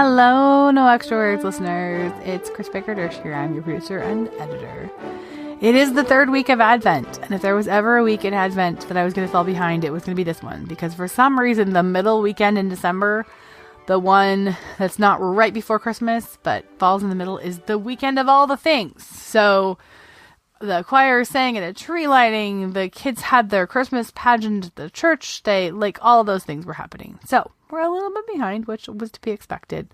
Hello, No Extra Words listeners. It's Chris Baker-Dersch here. I'm your producer and editor. It is the third week of Advent, and if there was ever a week in Advent that I was going to fall behind, it was going to be this one, because for some reason, the middle weekend in December, the one that's not right before Christmas, but falls in the middle, is the weekend of all the things. So the choir sang at a tree lighting, the kids had their Christmas pageant at the church, all of those things were happening. So we're a little bit behind, which was to be expected.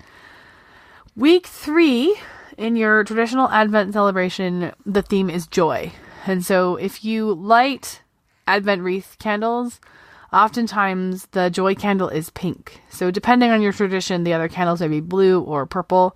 Week 3, in your traditional Advent celebration, the theme is joy. And so if you light Advent wreath candles, oftentimes the joy candle is pink. So depending on your tradition, the other candles may be blue or purple.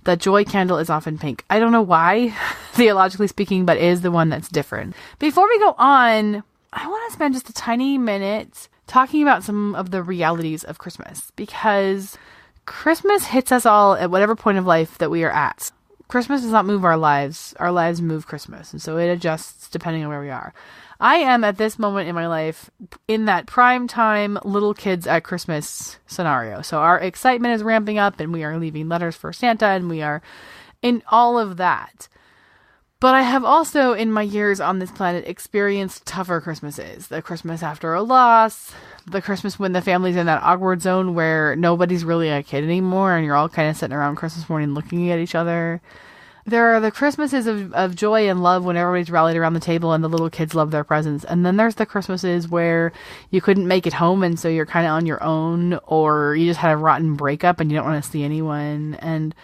The joy candle is often pink. I don't know why, theologically speaking, but it is the one that's different. Before we go on, I want to spend just a tiny minute talking about some of the realities of Christmas, because Christmas hits us all at whatever point of life that we are at. Christmas does not move our lives. Our lives move Christmas, and so it adjusts depending on where we are. I am at this moment in my life in that prime time little kids at Christmas scenario. So our excitement is ramping up, and we are leaving letters for Santa, and we are in all of that. But I have also, in my years on this planet, experienced tougher Christmases. The Christmas after a loss, the Christmas when the family's in that awkward zone where nobody's really a kid anymore and you're all kind of sitting around Christmas morning looking at each other. There are the Christmases of joy and love when everybody's rallied around the table and the little kids love their presents. And then there's the Christmases where you couldn't make it home and so you're kind of on your own, or you just had a rotten breakup and you don't want to see anyone. And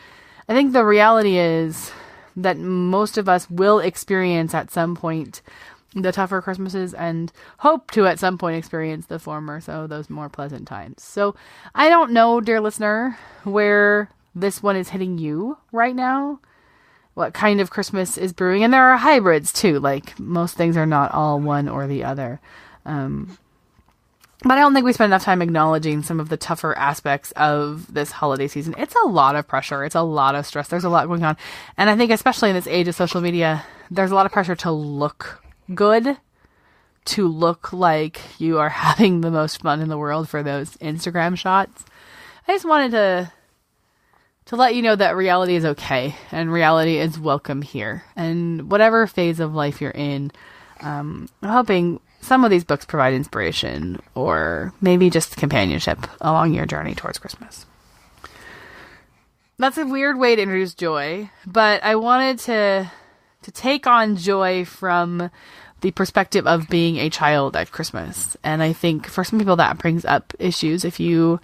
I think the reality is that most of us will experience at some point the tougher Christmases and hope to at some point experience the former, so those more pleasant times. So I don't know, dear listener, where this one is hitting you right now, what kind of Christmas is brewing. And there are hybrids too, like most things are not all one or the other. But I don't think we spend enough time acknowledging some of the tougher aspects of this holiday season. It's a lot of pressure. It's a lot of stress. There's a lot going on. And I think especially in this age of social media, there's a lot of pressure to look good, to look like you are having the most fun in the world for those Instagram shots. I just wanted to let you know that reality is okay and reality is welcome here. And whatever phase of life you're in, I'm hoping some of these books provide inspiration or maybe just companionship along your journey towards Christmas. That's a weird way to introduce joy, but I wanted to take on joy from the perspective of being a child at Christmas. And I think for some people that brings up issues if you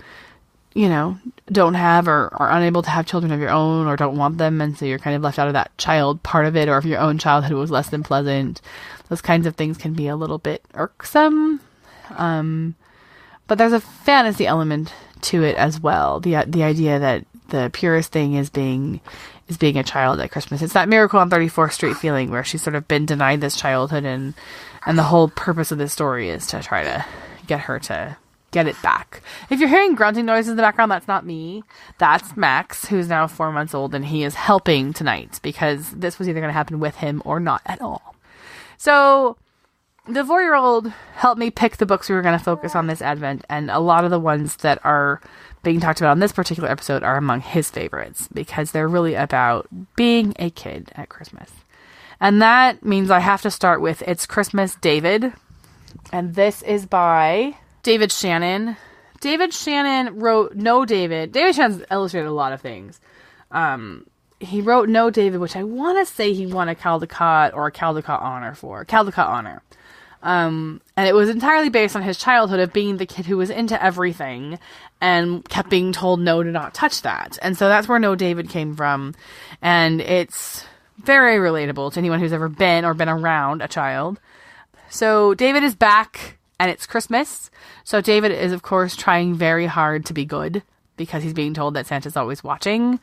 don't have or are unable to have children of your own or don't want them, and so you're kind of left out of that child part of it, or if your own childhood was less than pleasant. Those kinds of things can be a little bit irksome. But there's a fantasy element to it as well. The idea that the purest thing is being a child at Christmas. It's that Miracle on 34th Street feeling where she's sort of been denied this childhood, and the whole purpose of this story is to try to get her to get it back. If you're hearing grunting noises in the background, that's not me. That's Max, who's now 4 months old, and he is helping tonight because this was either going to happen with him or not at all. So the 4-year-old helped me pick the books we were going to focus on this Advent, and a lot of the ones that are being talked about on this particular episode are among his favorites because they're really about being a kid at Christmas. And that means I have to start with It's Christmas, David. And this is by David Shannon. David Shannon wrote No David. David Shannon's illustrated a lot of things. He wrote No David, which I want to say he won a Caldecott or a Caldecott Honor for. Caldecott Honor. And it was entirely based on his childhood of being the kid who was into everything and kept being told no to not touch that. And so that's where No David came from. And it's very relatable to anyone who's ever been or been around a child. So David is back and it's Christmas. So David is, of course, trying very hard to be good because he's being told that Santa's always watching.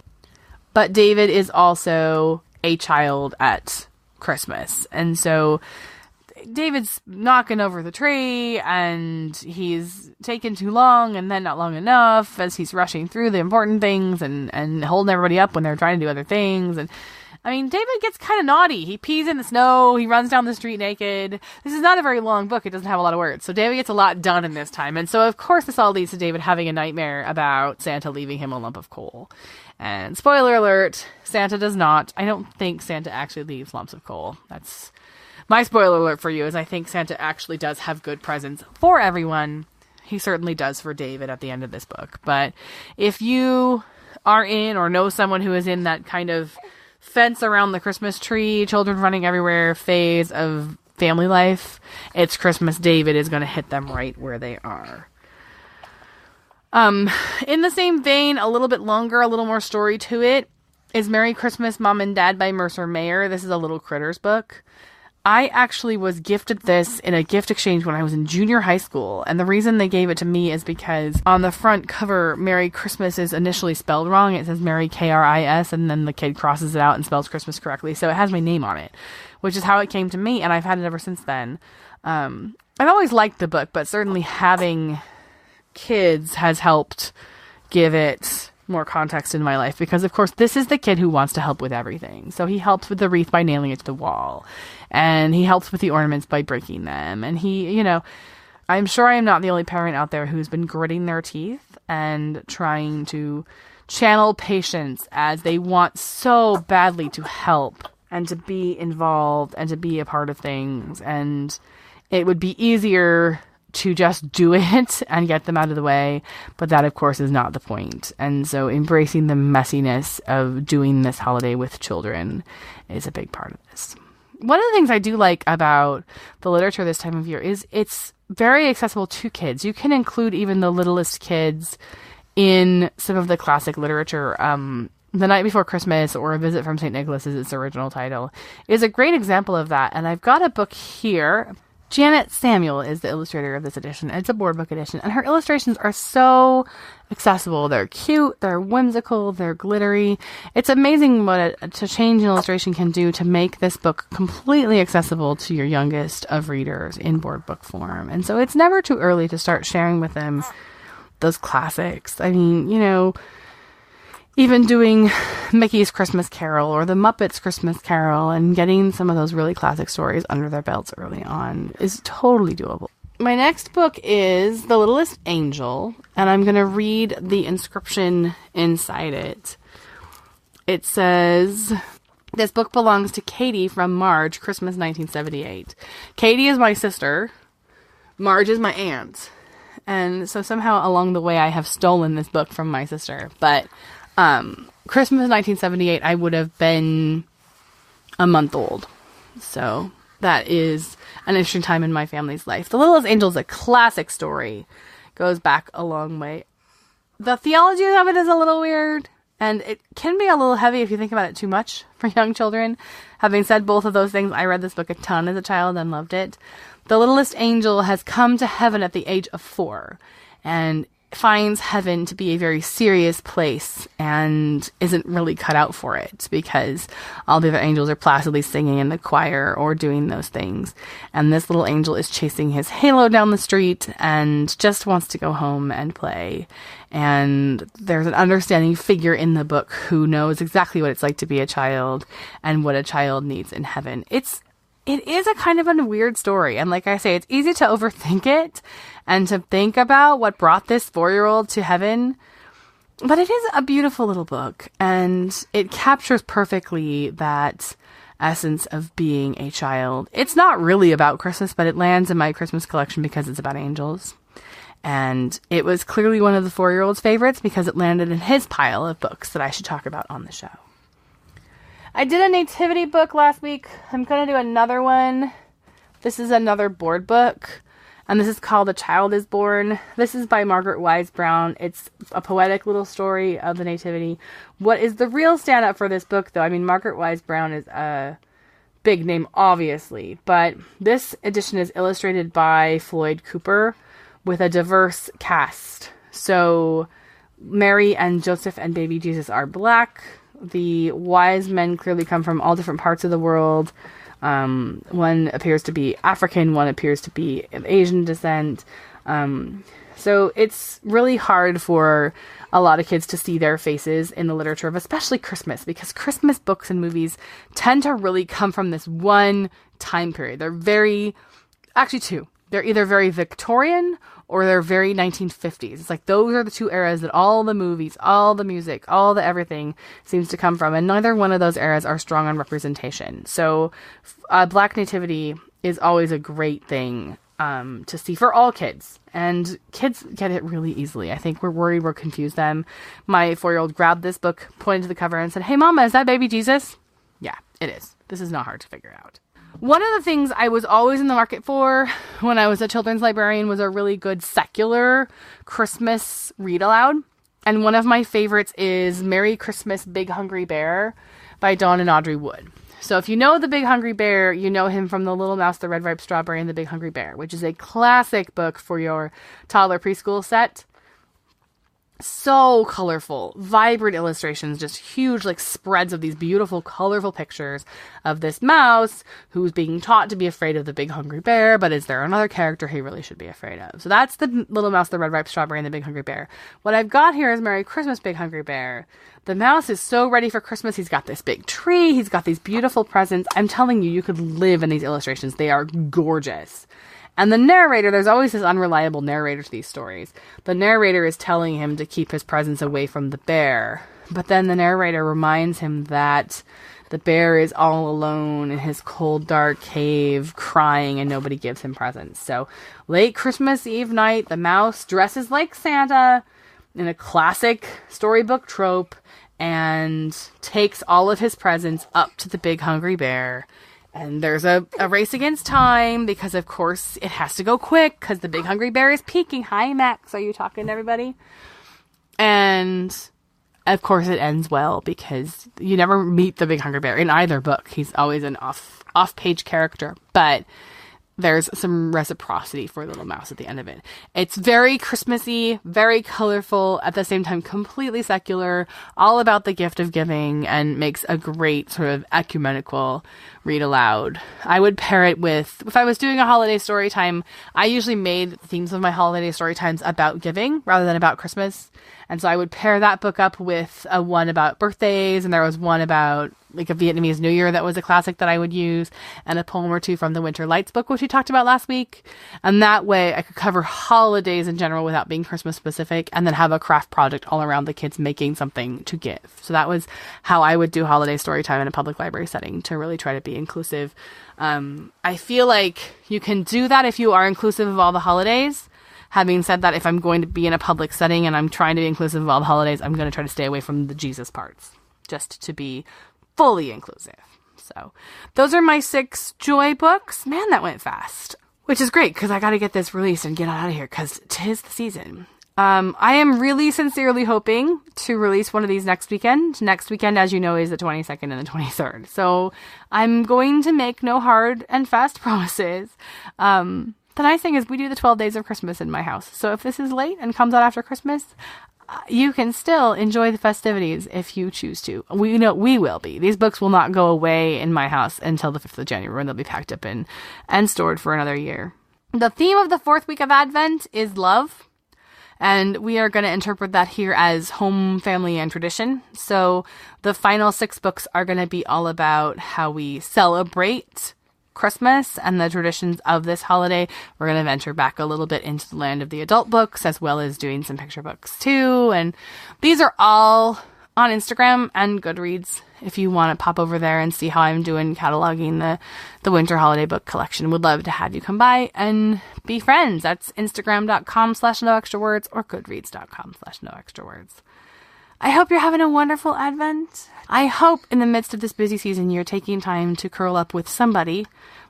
But David is also a child at Christmas. And so David's knocking over the tree and he's taken too long and then not long enough as he's rushing through the important things and holding everybody up when they're trying to do other things. I mean, David gets kind of naughty. He pees in the snow. He runs down the street naked. This is not a very long book. It doesn't have a lot of words. So David gets a lot done in this time. And so, of course, this all leads to David having a nightmare about Santa leaving him a lump of coal. And spoiler alert, Santa does not. I don't think Santa actually leaves lumps of coal. That's my spoiler alert for you, is I think Santa actually does have good presents for everyone. He certainly does for David at the end of this book. But if you are in or know someone who is in that kind of fence around the Christmas tree, children running everywhere phase of family life, it's Christmas. David is going to hit them right where they are. In the same vein, a little bit longer, a little more story to it, is Merry Christmas, Mom and Dad by Mercer. This is a Little Critters book. I actually was gifted this in a gift exchange when I was in junior high school. And the reason they gave it to me is because on the front cover, Merry Christmas is initially spelled wrong. It says Merry K-R-I-S, and then the kid crosses it out and spells Christmas correctly. So it has my name on it, which is how it came to me. And I've had it ever since then. I've always liked the book, but certainly having kids has helped give it more context in my life, because of course this is the kid who wants to help with everything. So he helps with the wreath by nailing it to the wall, and he helps with the ornaments by breaking them, and he, I'm sure I am not the only parent out there who's been gritting their teeth and trying to channel patience as they want so badly to help and to be involved and to be a part of things, and it would be easier to just do it and get them out of the way. But that, of course, is not the point. And so embracing the messiness of doing this holiday with children is a big part of this. One of the things I do like about the literature this time of year is it's very accessible to kids. You can include even the littlest kids in some of the classic literature. The Night Before Christmas, or A Visit from St. Nicholas is its original title, is a great example of that. And I've got a book here. Janet Samuel is the illustrator of this edition. It's a board book edition, and her illustrations are so accessible. They're cute, they're whimsical, they're glittery. It's amazing what to change an illustration can do to make this book completely accessible to your youngest of readers in board book form. And so it's never too early to start sharing with them those classics. I mean, even doing Mickey's Christmas Carol or the Muppets Christmas Carol and getting some of those really classic stories under their belts early on is totally doable. My next book is The Littlest Angel, and I'm going to read the inscription inside it. It says, "This book belongs to Katie from Marge, Christmas 1978. Katie is my sister. Marge is my aunt. And so somehow along the way I have stolen this book from my sister. But Christmas 1978, I would have been a month old. So that is an interesting time in my family's life. The Littlest Angel is a classic story. Goes back a long way. The theology of it is a little weird, and it can be a little heavy if you think about it too much for young children. Having said both of those things, I read this book a ton as a child and loved it. The Littlest Angel has come to heaven at the age of 4, and finds heaven to be a very serious place and isn't really cut out for it, because all the other angels are placidly singing in the choir or doing those things. And this little angel is chasing his halo down the street and just wants to go home and play. And there's an understanding figure in the book who knows exactly what it's like to be a child and what a child needs in heaven. It is a kind of a weird story. And like I say, it's easy to overthink it and to think about what brought this 4-year-old to heaven. But it is a beautiful little book, and it captures perfectly that essence of being a child. It's not really about Christmas, but it lands in my Christmas collection because it's about angels. And it was clearly one of the 4-year-old's favorites because it landed in his pile of books that I should talk about on the show. I did a nativity book last week. I'm going to do another one. This is another board book, and this is called A Child is Born. This is by Margaret Wise Brown. It's a poetic little story of the nativity. What is the real stand-up for this book, though? I mean, Margaret Wise Brown is a big name, obviously, but this edition is illustrated by Floyd Cooper with a diverse cast. So Mary and Joseph and baby Jesus are black. The wise men clearly come from all different parts of the world. One appears to be African, one appears to be of Asian descent. So it's really hard for a lot of kids to see their faces in the literature of especially Christmas, because Christmas books and movies tend to really come from this one time period. Actually two. They're either very Victorian or they're very 1950s. It's like those are the two eras that all the movies, all the music, all the everything seems to come from. And neither one of those eras are strong on representation. So Black Nativity is always a great thing to see for all kids. And kids get it really easily. I think we're worried we'll confuse them. My 4-year-old grabbed this book, pointed to the cover and said, "Hey, Mama, is that baby Jesus?" Yeah, it is. This is not hard to figure out. One of the things I was always in the market for when I was a children's librarian was a really good secular Christmas read aloud. And one of my favorites is Merry Christmas, Big Hungry Bear by Dawn and Audrey Wood. So if you know the Big Hungry Bear, you know him from The Little Mouse, the Red Ripe Strawberry, and the Big Hungry Bear, which is a classic book for your toddler preschool set. So colorful, vibrant illustrations, just huge like spreads of these beautiful, colorful pictures of this mouse who's being taught to be afraid of the Big Hungry Bear, but is there another character he really should be afraid of? So that's the Little Mouse, the Red Ripe Strawberry, and the Big Hungry Bear. What I've got here is Merry Christmas, Big Hungry Bear. The mouse is so ready for Christmas. He's got this big tree. He's got these beautiful presents. I'm telling you, you could live in these illustrations. They are gorgeous. And the narrator, there's always this unreliable narrator to these stories. The narrator is telling him to keep his presents away from the bear. But then the narrator reminds him that the bear is all alone in his cold, dark cave, crying, and nobody gives him presents. So late Christmas Eve night, the mouse dresses like Santa in a classic storybook trope and takes all of his presents up to the Big Hungry Bear. And there's a race against time because, of course, it has to go quick because the Big Hungry Bear is peeking. Hi, Max. Are you talking to everybody? And, of course, it ends well because you never meet the Big Hungry Bear in either book. He's always an off-page character. But there's some reciprocity for Little Mouse at the end of it. It's very Christmassy, very colorful, at the same time completely secular, all about the gift of giving, and makes a great sort of ecumenical read aloud. I would pair it with, if I was doing a holiday story time, I usually made the themes of my holiday story times about giving rather than about Christmas. And so I would pair that book up with one about birthdays, and there was one about like a Vietnamese New Year that was a classic that I would use, and a poem or two from the Winter Lights book, which we talked about last week. And that way I could cover holidays in general without being Christmas specific, and then have a craft project all around the kids making something to give. So that was how I would do holiday story time in a public library setting to really try to be inclusive. I feel like you can do that if you are inclusive of all the holidays. Having said that, if I'm going to be in a public setting and I'm trying to be inclusive of all the holidays, I'm going to try to stay away from the Jesus parts, just to be fully inclusive. So those are my 6 joy books. Man, that went fast, which is great because I got to get this released and get out of here because 'tis the season. I am really sincerely hoping to release one of these next weekend. Next weekend, as you know, is the 22nd and the 23rd. So I'm going to make no hard and fast promises. The nice thing is we do the 12 days of Christmas in my house. So if this is late and comes out after Christmas, you can still enjoy the festivities if you choose to. We know we will be. These books will not go away in my house until the 5th of January when they'll be packed up and stored for another year. The theme of the 4th week of Advent is love. And we are going to interpret that here as home, family, and tradition. So the final 6 books are going to be all about how we celebrate Christmas and the traditions of this holiday. We're going to venture back a little bit into the land of the adult books, as well as doing some picture books too. And these are all on Instagram and Goodreads if you want to pop over there and see how I'm doing cataloging the winter holiday book collection. Would love to have you come by and be friends. That's instagram.com/noextrawords or goodreads.com/noextrawords. I hope you're having a wonderful Advent. I hope in the midst of this busy season, you're taking time to curl up with somebody,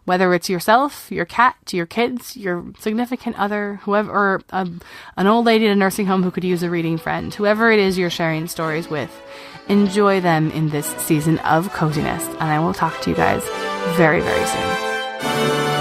whether it's yourself, your cat, your kids, your significant other, whoever, or an old lady in a nursing home who could use a reading friend, whoever it is you're sharing stories with. Enjoy them in this season of coziness, and I will talk to you guys very, very soon.